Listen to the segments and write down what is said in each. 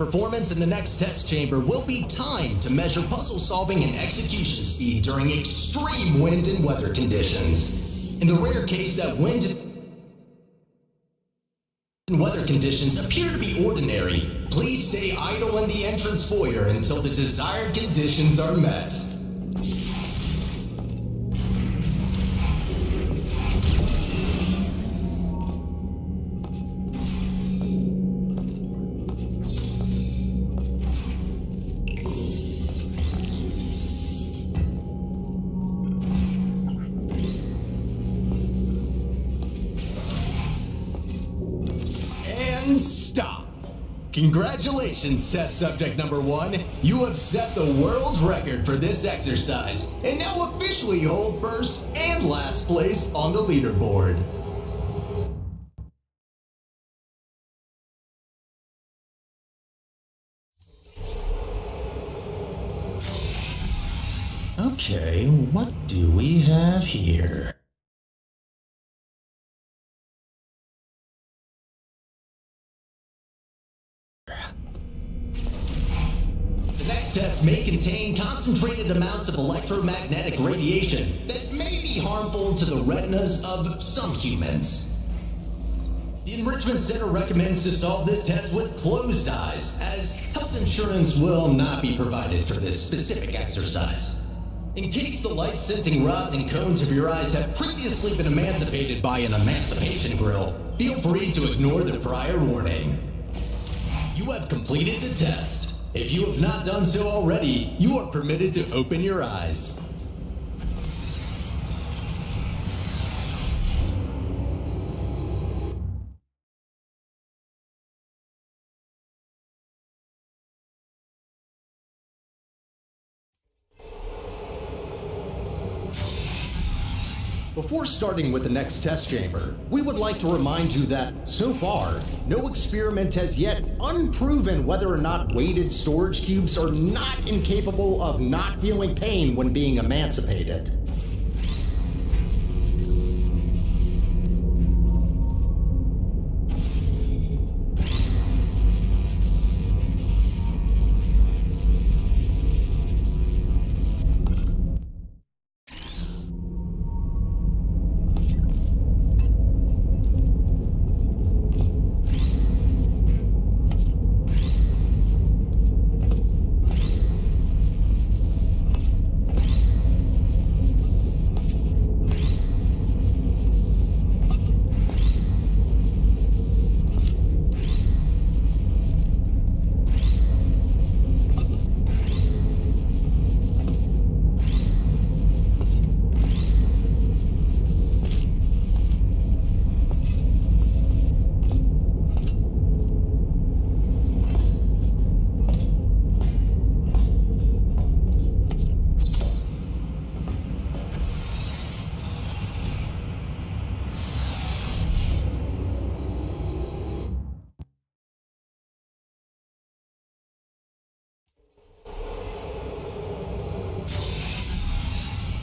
performance in the next test chamber will be timed to measure puzzle solving and execution speed during extreme wind and weather conditions. In the rare case that wind and weather conditions appear to be ordinary, please stay idle in the entrance foyer until the desired conditions are met. And stop. Congratulations, test subject number 1. You have set the world record for this exercise and now officially hold first and last place on the leaderboard. Okay, what do we have here? The next test may contain concentrated amounts of electromagnetic radiation that may be harmful to the retinas of some humans. The Enrichment Center recommends to solve this test with closed eyes, as health insurance will not be provided for this specific exercise. In case the light-sensing rods and cones of your eyes have previously been emancipated by an emancipation grill, feel free to ignore the prior warning. You have completed the test. If you have not done so already, you are permitted to open your eyes. Before starting with the next test chamber, we would like to remind you that, so far, no experiment has yet unproven whether or not weighted storage cubes are not incapable of not feeling pain when being emancipated.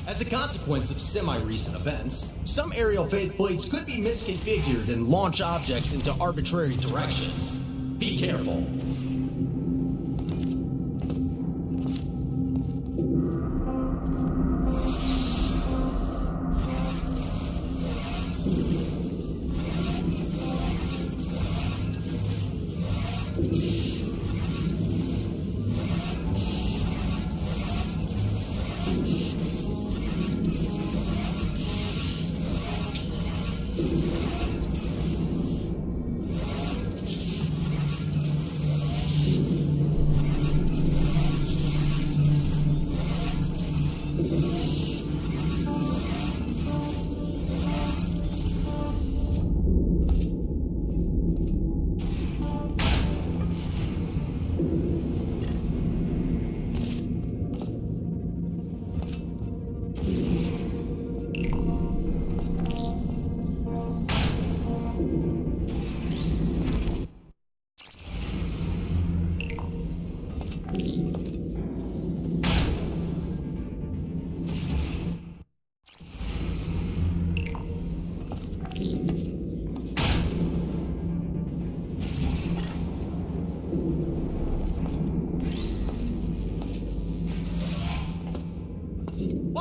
As a consequence of semi-recent events, some aerial faceplates could be misconfigured and launch objects into arbitrary directions. Be careful.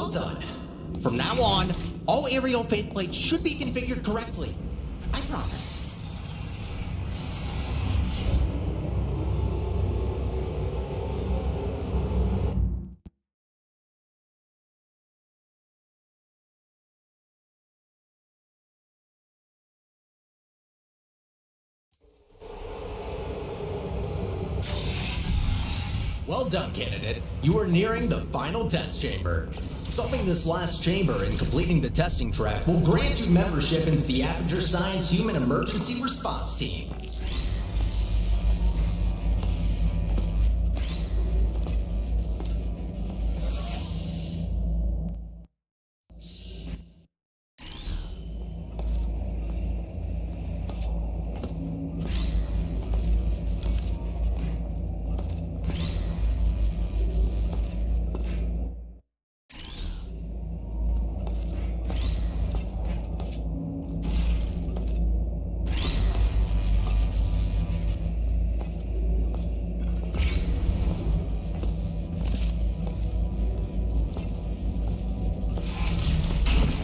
Well done. From now on, all aerial faceplates should be configured correctly. I promise. Well done, candidate. You are nearing the final test chamber. Solving this last chamber and completing the testing track will grant you membership into the Aperture Science Human Emergency Response Team.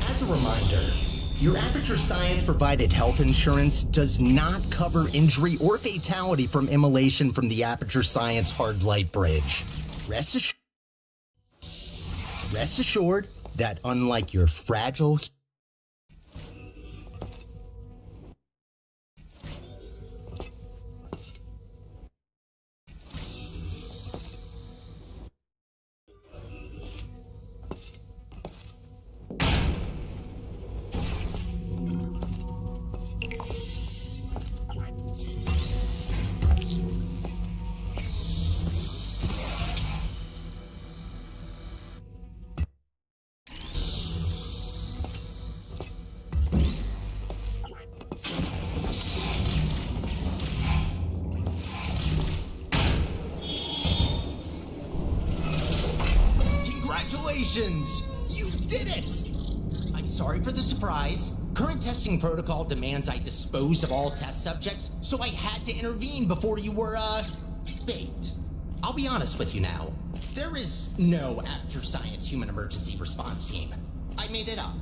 As a reminder, your Aperture Science provided health insurance does not cover injury or fatality from immolation from the Aperture Science Hard Light Bridge. Rest assured that unlike your fragile Congratulations! You did it! I'm sorry for the surprise. Current testing protocol demands I dispose of all test subjects, so I had to intervene before you were, baked. I'll be honest with you now. There is no Aperture Science Human Emergency Response Team. I made it up.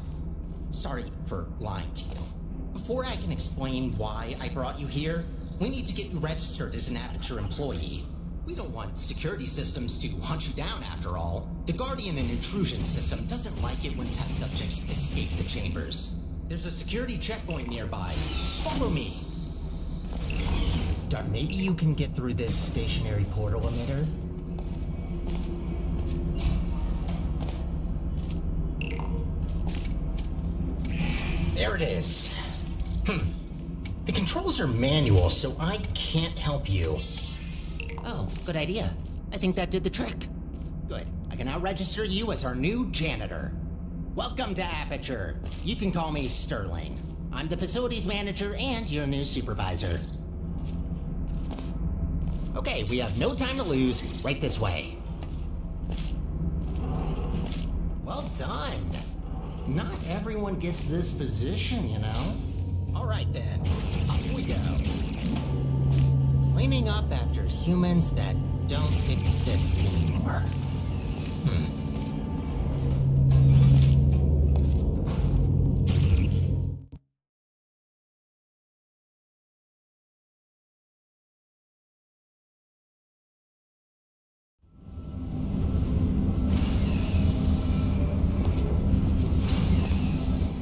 Sorry for lying to you. Before I can explain why I brought you here, we need to get you registered as an Aperture employee. We don't want security systems to hunt you down, after all. The Guardian and Intrusion system doesn't like it when test subjects escape the chambers. There's a security checkpoint nearby. Follow me. Darn, maybe you can get through this stationary portal emitter? There it is. The controls are manual, so I can't help you. Oh, good idea. I think that did the trick. Good. I can now register you as our new janitor. Welcome to Aperture. You can call me Sterling. I'm the facilities manager and your new supervisor. Okay, we have no time to lose. Right this way. Well done. Not everyone gets this position, you know? All right then, up we go. Cleaning up after humans that don't exist anymore.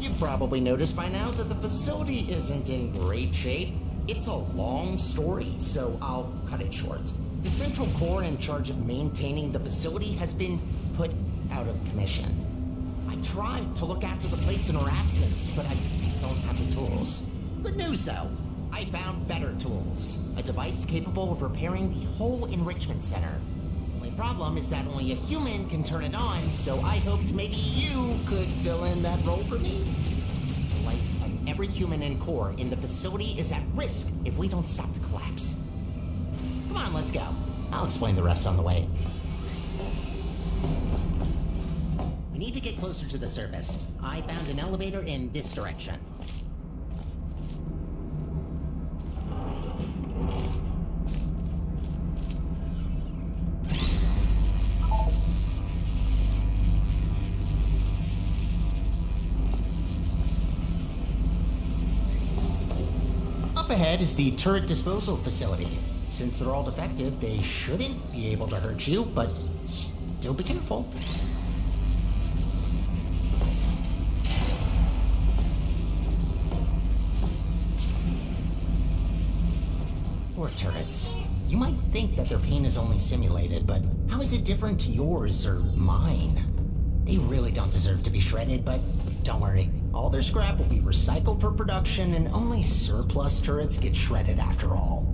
You've probably noticed by now that the facility isn't in great shape. It's a long story, so I'll cut it short. The Central Core in charge of maintaining the facility has been put out of commission. I tried to look after the place in her absence, but I don't have the tools. Good news, though. I found better tools. A device capable of repairing the whole enrichment center. Only problem is that only a human can turn it on, so I hoped maybe you could fill in that role for me. The life of every human in Core in the facility is at risk if we don't stop the collapse. Come on, let's go. I'll explain the rest on the way. We need to get closer to the surface. I found an elevator in this direction. Up ahead is the turret disposal facility. Since they're all defective, they shouldn't be able to hurt you, but still be careful. Poor turrets. You might think that their pain is only simulated, but how is it different to yours or mine? They really don't deserve to be shredded, but don't worry. All their scrap will be recycled for production, and only surplus turrets get shredded after all.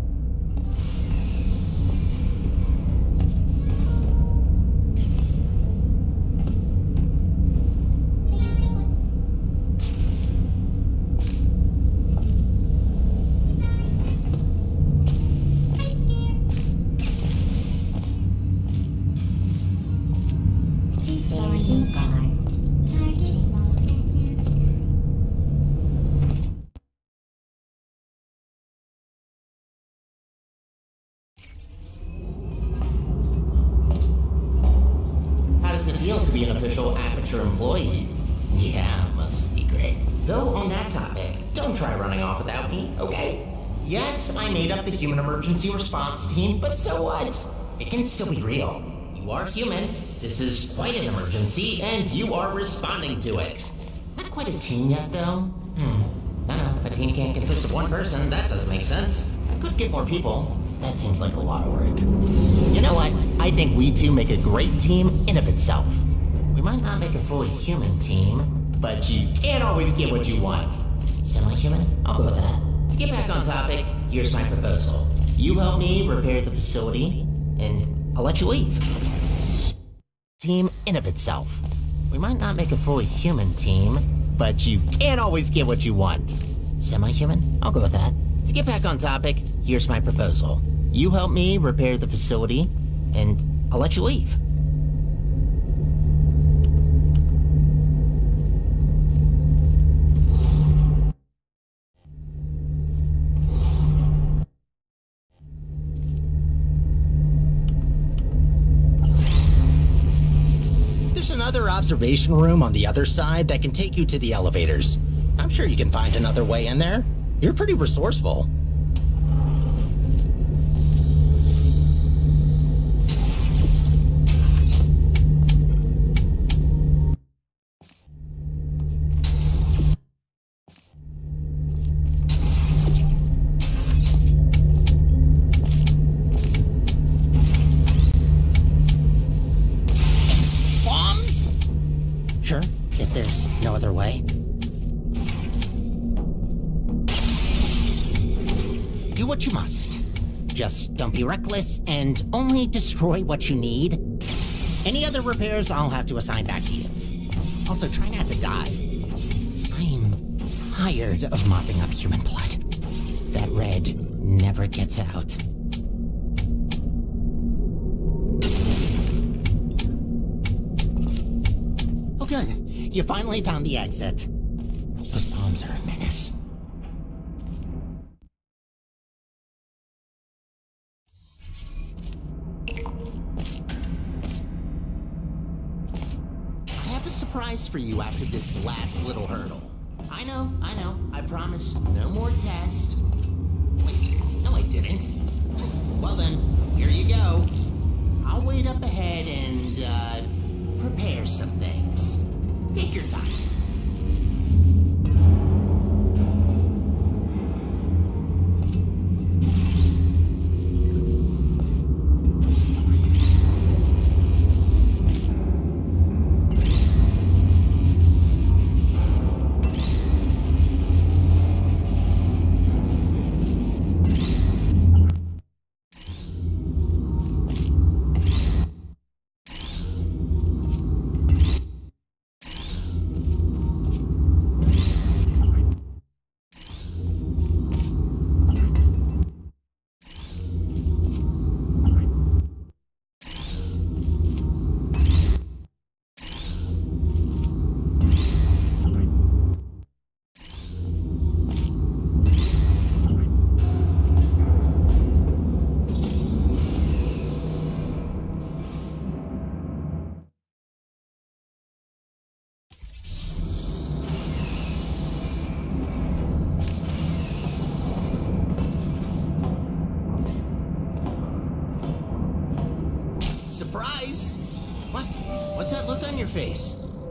To be an official Aperture employee. Yeah, must be great. Though on that topic, don't try running off without me, okay? Yes, I made up the human emergency response team, but so what? It can still be real. You are human, this is quite an emergency, and you are responding to it. Not quite a team yet, though. No, a team can't consist of one person, that doesn't make sense. I could get more people. That seems like a lot of work. You know what? I think we two make a great team in of itself. We might not make a fully human team, but you can't always get what you want. Semi-human? I'll go with that. To get back on topic, here's my proposal. You help me repair the facility, and I'll let you leave. Team in of itself. We might not make a fully human team, but you can't always get what you want. Semi-human? I'll go with that. To get back on topic, here's my proposal. You help me repair the facility, and I'll let you leave. There's another observation room on the other side that can take you to the elevators. I'm sure you can find another way in there. You're pretty resourceful. Bombs? Sure, if there's no other way. Do what you must. Just don't be reckless and only destroy what you need. Any other repairs I'll have to assign back to you. Also, try not to die. I'm tired of mopping up human blood. That red never gets out. Oh good, you finally found the exit. Those bombs are a menace. A surprise for you after this last little hurdle. I know. I promised no more tests. Wait, no I didn't. Well then, here you go. I'll wait up ahead and, prepare some things. Take your time.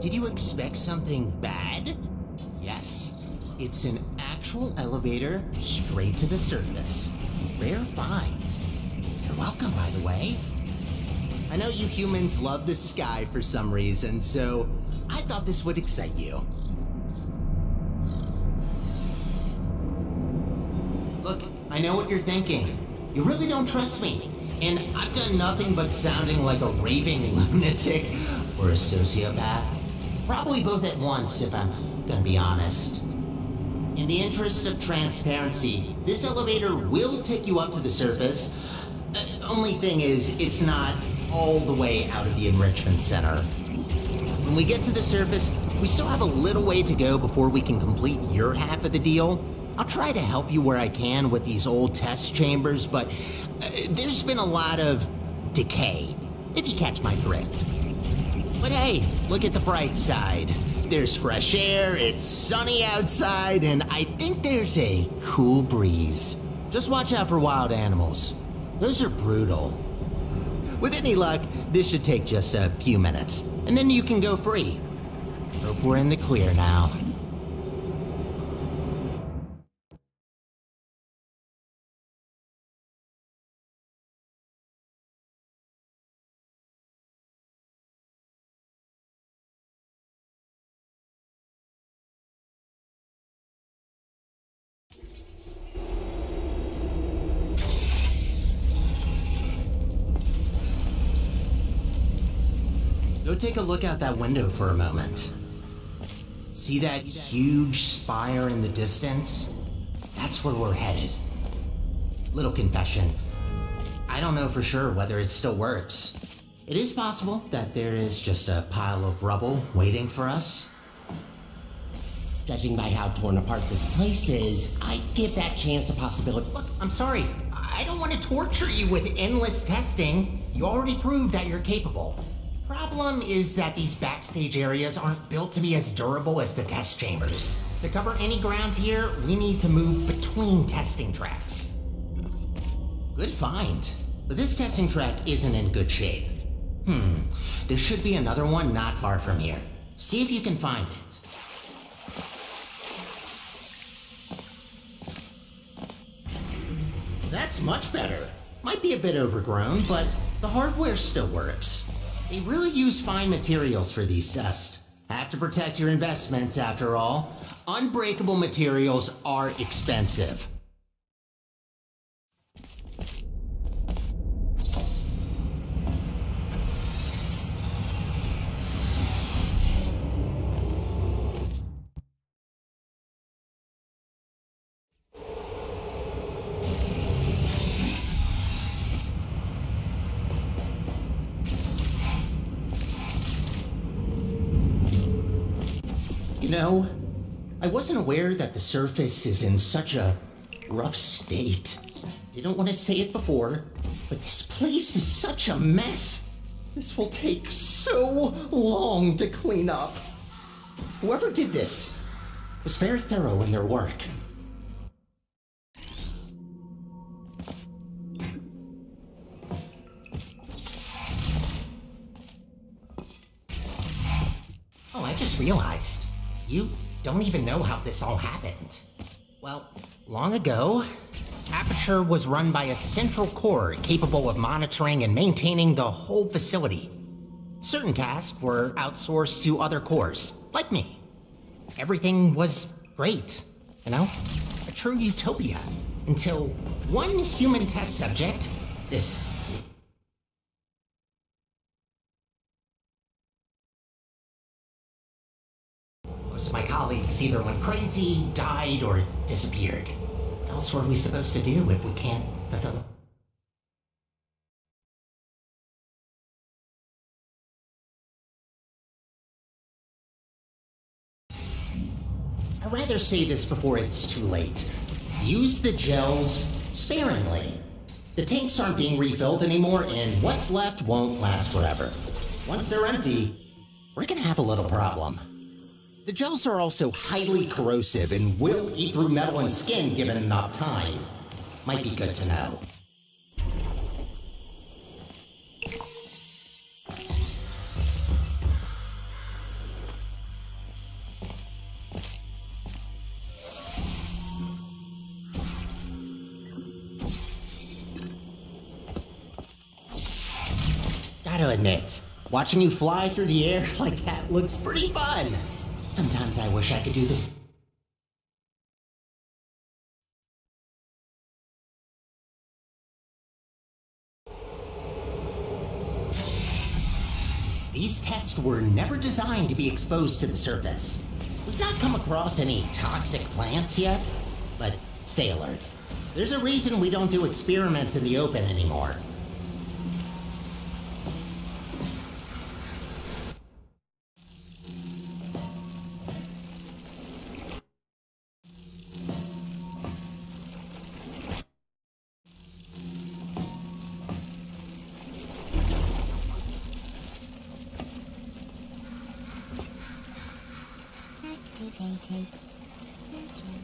Did you expect something bad? Yes, it's an actual elevator straight to the surface. Rare find. You're welcome, by the way. I know you humans love the sky for some reason, so I thought this would excite you. Look, I know what you're thinking. You really don't trust me, and I've done nothing but sounding like a raving lunatic or a sociopath. Probably both at once, if I'm gonna be honest. In the interest of transparency, this elevator will take you up to the surface. Only thing is, it's not all the way out of the enrichment center. When we get to the surface, we still have a little way to go before we can complete your half of the deal. I'll try to help you where I can with these old test chambers, but there's been a lot of decay, if you catch my drift. But hey, look at the bright side. There's fresh air, it's sunny outside, and I think there's a cool breeze. Just watch out for wild animals. Those are brutal. With any luck, this should take just a few minutes, and then you can go free. Hope we're in the clear now. Go take a look out that window for a moment. See that huge spire in the distance? That's where we're headed. Little confession. I don't know for sure whether it still works. It is possible that there is just a pile of rubble waiting for us. Judging by how torn apart this place is, I'd give that chance a possibility. Look, I'm sorry. I don't want to torture you with endless testing. You already proved that you're capable. Problem is that these backstage areas aren't built to be as durable as the test chambers. To cover any ground here, we need to move between testing tracks. Good find. But this testing track isn't in good shape. There should be another one not far from here. See if you can find it. That's much better. Might be a bit overgrown, but the hardware still works. They really use fine materials for these tests. Have to protect your investments, after all. Unbreakable materials are expensive. You know, I wasn't aware that the surface is in such a rough state. Didn't want to say it before, but this place is such a mess. This will take so long to clean up. Whoever did this was very thorough in their work. Oh, I just realized. You don't even know how this all happened. Well, long ago, Aperture was run by a central core capable of monitoring and maintaining the whole facility. Certain tasks were outsourced to other cores, like me. Everything was great, you know? A true utopia. Until one human test subject, this most of my colleagues either went crazy, died, or disappeared. What else were we supposed to do if we can't fulfill it? I'd rather say this before it's too late. Use the gels sparingly. The tanks aren't being refilled anymore, and what's left won't last forever. Once they're empty, we're gonna have a little problem. The gels are also highly corrosive and will eat through metal and skin given enough time. Might be good to know. Gotta admit, watching you fly through the air like that looks pretty fun. Sometimes I wish I could do this. These tests were never designed to be exposed to the surface. We've not come across any toxic plants yet, but stay alert. There's a reason we don't do experiments in the open anymore. Activated. Searching.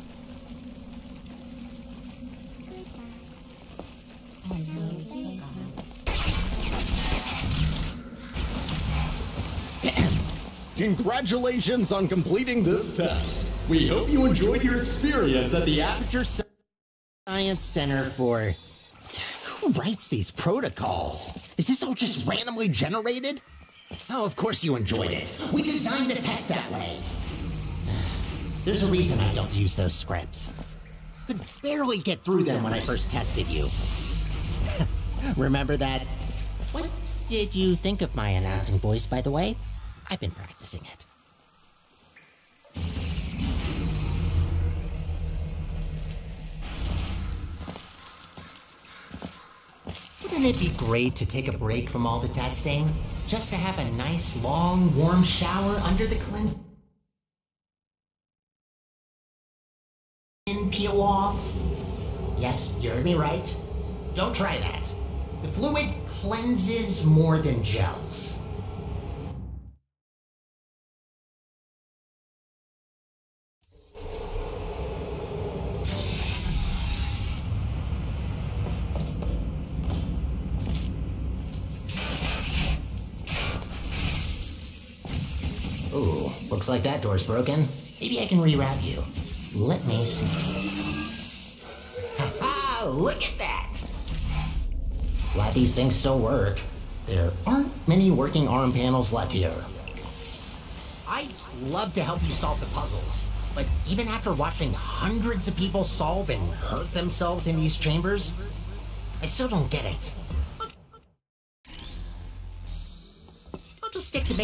Congratulations on completing this test. We hope you enjoyed your experience at the Aperture Science Center for... Who writes these protocols? Is this all just randomly generated? Oh, of course you enjoyed it. We designed the test that way. There's a reason I don't use those scripts. Could barely get through them when I first tested you. Remember that? What did you think of my announcing voice, by the way? I've been practicing it. Wouldn't it be great to take a break from all the testing? Just to have a nice, long, warm shower under the cleanse... peel off? Yes, you heard me right. Don't try that. The fluid cleanses more than gels. Ooh, looks like that door's broken. Maybe I can rewrap you. Let me see. Ha-ha! Look at that! Glad these things still work. There aren't many working arm panels left here. I'd love to help you solve the puzzles, but even after watching hundreds of people solve and hurt themselves in these chambers, I still don't get it. I'll just stick to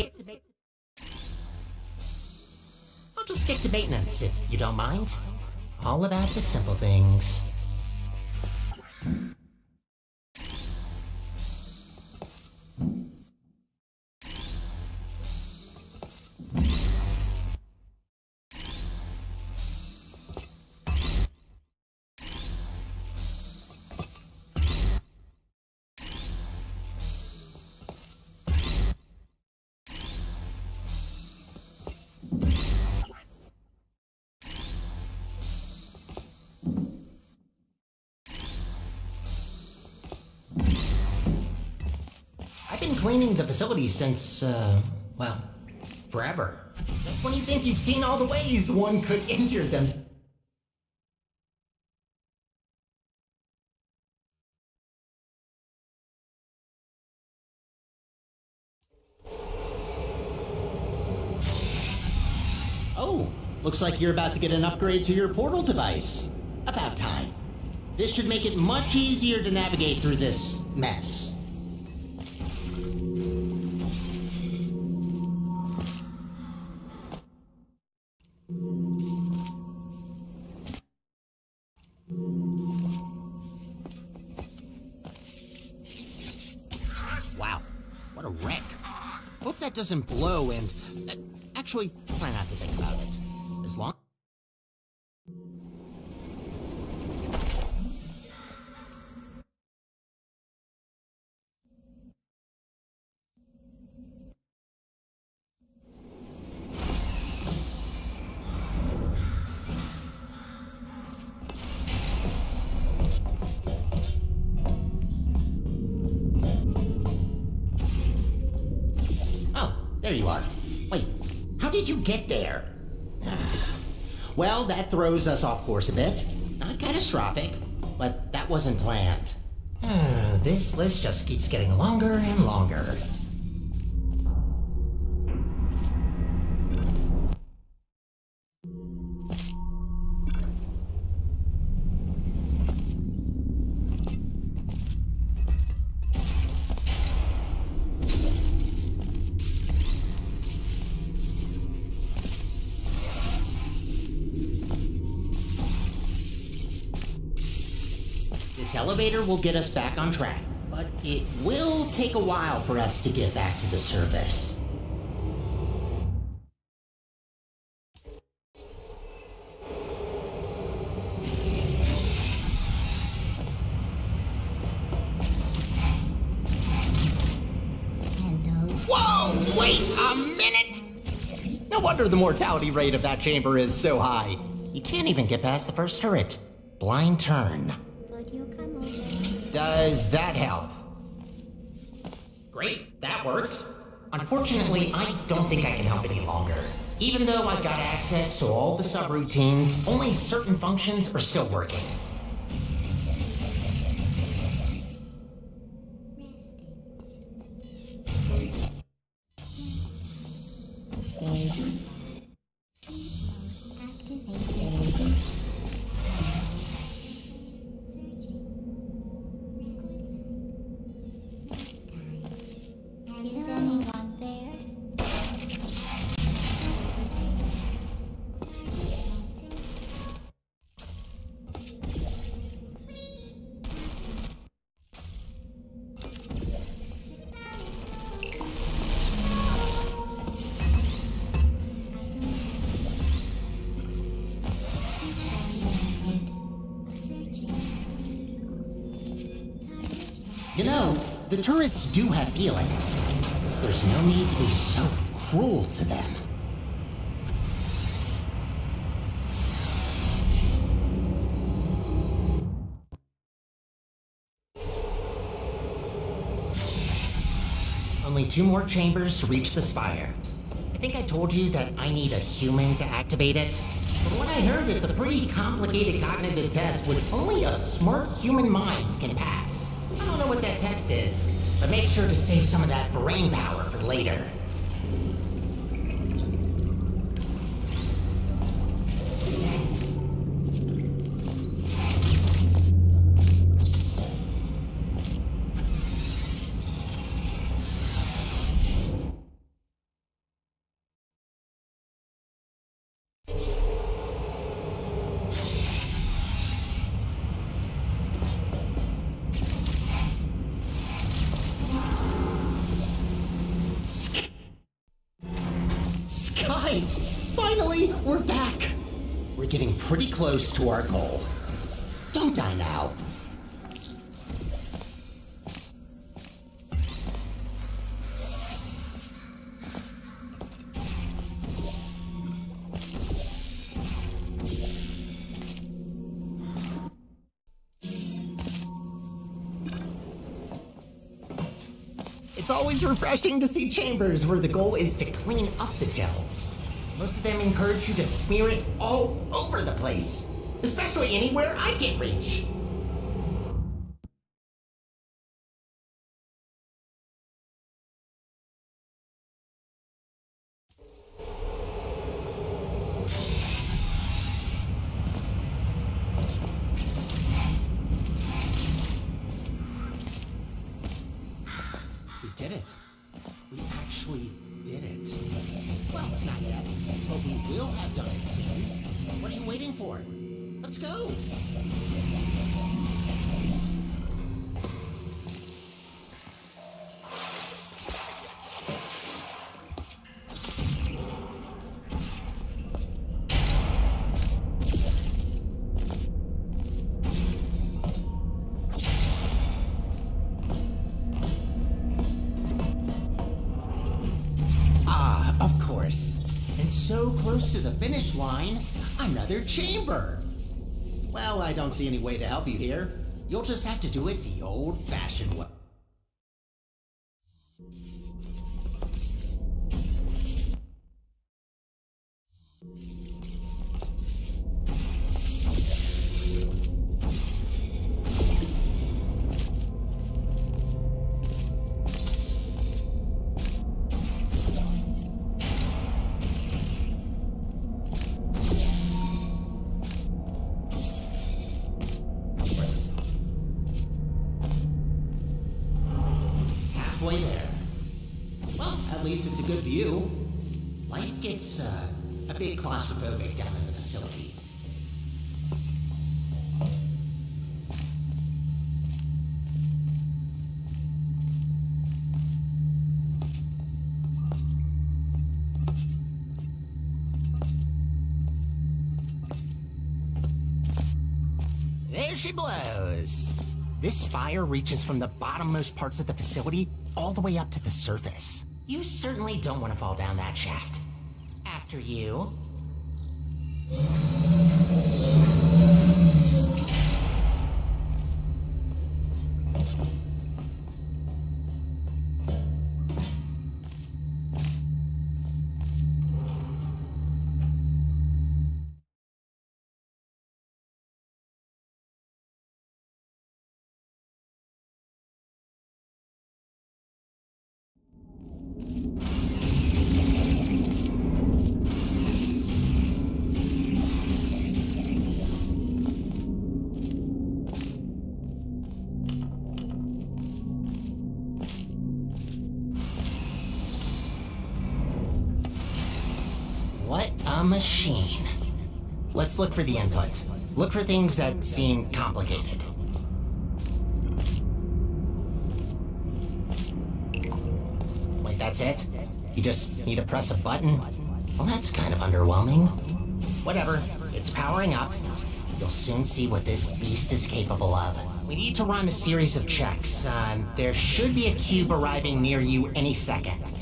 maintenance, if you don't mind. All about the simple things. I've been cleaning the facility since, well, forever. Just when you think you've seen all the ways one could injure them. Oh, looks like you're about to get an upgrade to your portal device. About time. This should make it much easier to navigate through this mess. Wow, what a wreck. Hope that doesn't blow and... actually, try not to think about it. As long... There you are. Wait, how did you get there? Well, that throws us off course a bit. Not catastrophic, but that wasn't planned. This list just keeps getting longer and longer. This elevator will get us back on track, but it will take a while for us to get back to the surface. Whoa! Wait a minute! No wonder the mortality rate of that chamber is so high. You can't even get past the first turret. Blind turn. Would you come over? Does that help? Great, that worked. Unfortunately, I don't think I can help any longer. Even though I've got access to all the subroutines, only certain functions are still working. Is anyone there? You know, the turrets do have feelings. There's no need to be so cruel to them. Only 2 more chambers to reach the spire. I think I told you that I need a human to activate it. From what I heard, it's a pretty complicated cognitive test which only a smart human mind can pass. I don't know what that test is, but make sure to save some of that brain power for later. Finally, we're back! We're getting pretty close to our goal. Don't die now. It's always refreshing to see chambers where the goal is to clean up the gels. Most of them encourage you to smear it all over the place, especially anywhere I can't reach. We did it. We actually did it. Well, not yet, but we will have done it soon. What are you waiting for? Let's go! Of course. And so close to the finish line, another chamber. Well, I don't see any way to help you here. You'll just have to do it the old-fashioned way. Halfway there. Well, at least it's a good view. Life gets a bit claustrophobic down in the facility. she blows. This spire reaches from the bottommost parts of the facility all the way up to the surface. You certainly don't want to fall down that shaft. After you. What a machine. Let's look for the input. Look for things that seem complicated. Wait, that's it? You just need to press a button? Well, that's kind of underwhelming. Whatever, it's powering up. You'll soon see what this beast is capable of. We need to run a series of checks. There should be a cube arriving near you any second.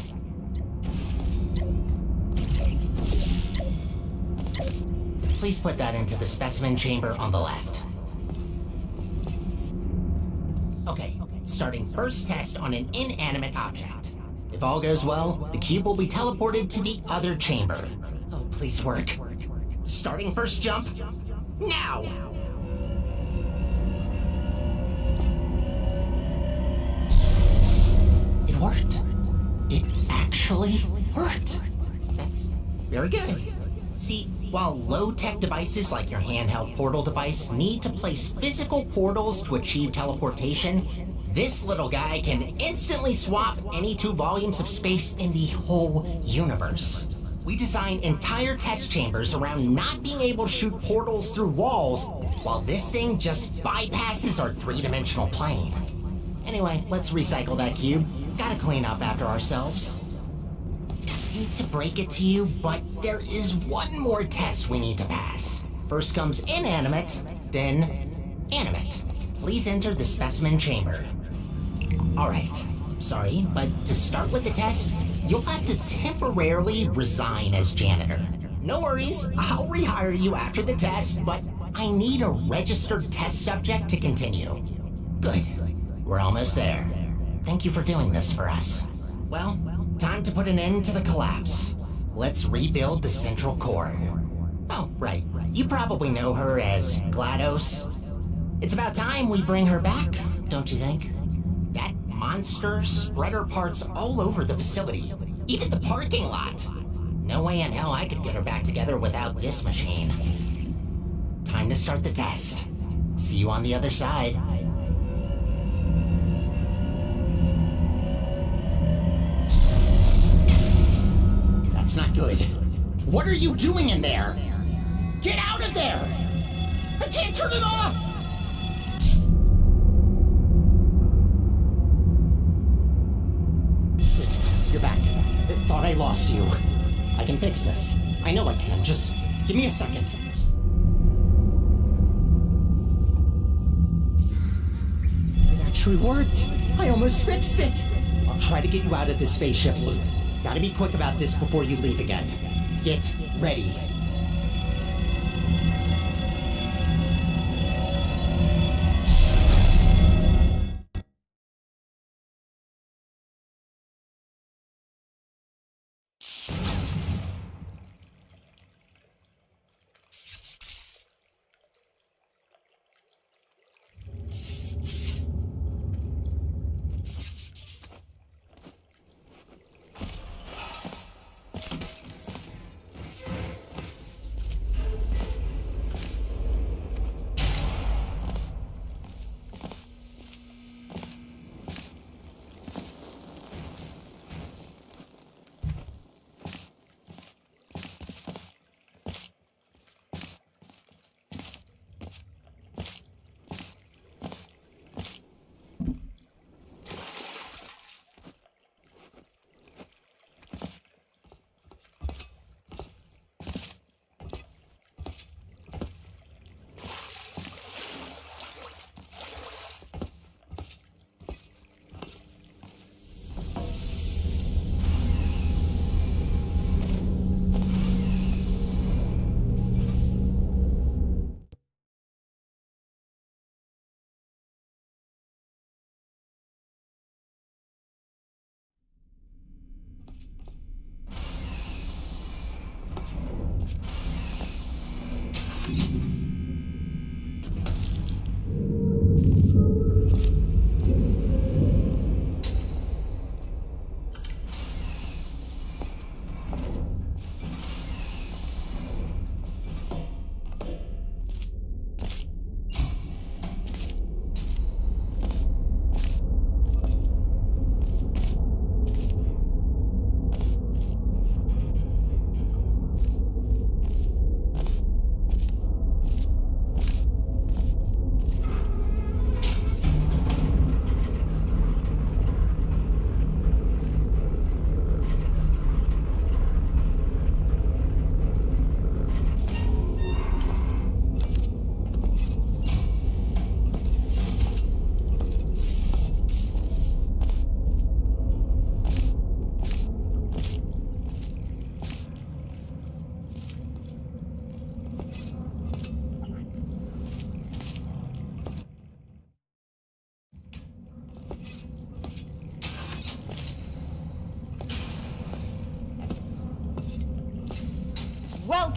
Please put that into the specimen chamber on the left. Okay, starting first test on an inanimate object. If all goes well, the cube will be teleported to the other chamber. Oh, please work. Starting first jump, now! It worked. It actually worked. That's very good. See, while low-tech devices like your handheld portal device need to place physical portals to achieve teleportation, this little guy can instantly swap any 2 volumes of space in the whole universe. We design entire test chambers around not being able to shoot portals through walls, while this thing just bypasses our 3-dimensional plane. Anyway, let's recycle that cube. Gotta clean up after ourselves. I hate to break it to you, but there is one more test we need to pass. First comes inanimate, then animate. Please enter the specimen chamber. Alright, sorry, but to start with the test, you'll have to temporarily resign as janitor. No worries, I'll rehire you after the test, but I need a registered test subject to continue. Good, we're almost there. Thank you for doing this for us. Well, time to put an end to the collapse. Let's rebuild the central core. Oh, right. You probably know her as GLaDOS. It's about time we bring her back, don't you think? That monster spread her parts all over the facility, even the parking lot. No way in hell I could get her back together without this machine. Time to start the test. See you on the other side. That's not good. What are you doing in there? Get out of there! I can't turn it off! You're back. Thought I lost you. I can fix this. I know I can. Just give me a second. It actually worked. I almost fixed it. I'll try to get you out of this spaceship loop. Gotta be quick about this before you leave again. Get ready.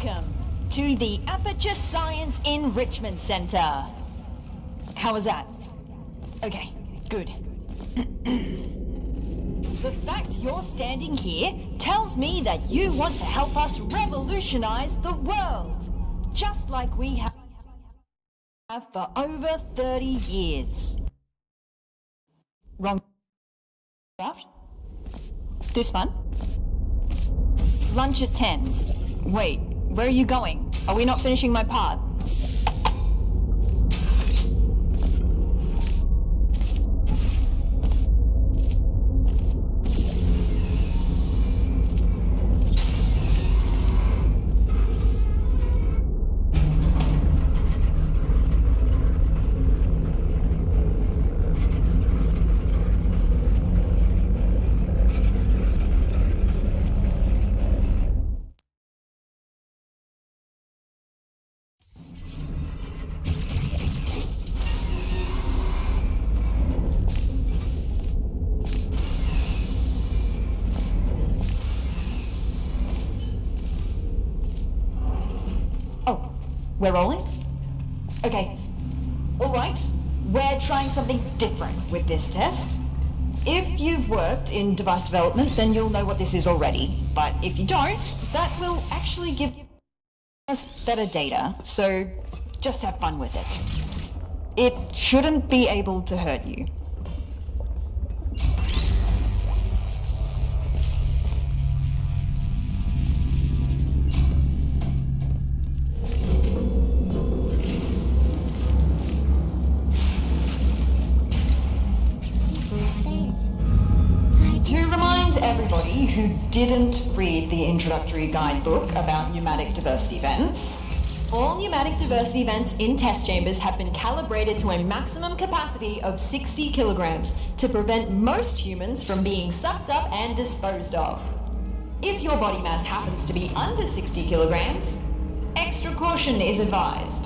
Welcome to the Aperture Science Enrichment Center. How was that? Okay, good. The fact you're standing here tells me that you want to help us revolutionize the world, just like we have for over 30 years. Wrong draft? This one? Lunch at 10. Wait, where are you going? Are we not finishing my part? We're rolling? Okay. Alright. We're trying something different with this test. If you've worked in device development, then you'll know what this is already. But if you don't, that will actually give us better data. So just have fun with it. It shouldn't be able to hurt you. To remind everybody who didn't read the introductory guidebook about pneumatic diversity vents, all pneumatic diversity vents in test chambers have been calibrated to a maximum capacity of 60 kilograms to prevent most humans from being sucked up and disposed of. If your body mass happens to be under 60 kilograms, extra caution is advised.